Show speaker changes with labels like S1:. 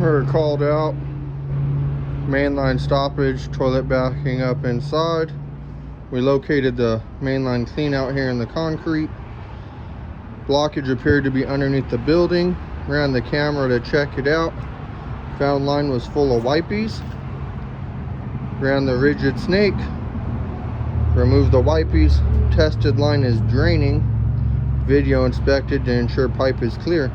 S1: We're called out. Mainline stoppage, toilet backing up inside. We located the mainline clean out here in the concrete. Blockage appeared to be underneath the building. Ran the camera to check it out. Found line was full of wipies. Ran the rigid snake. Removed the wipies. Tested line is draining. Video inspected to ensure pipe is clear.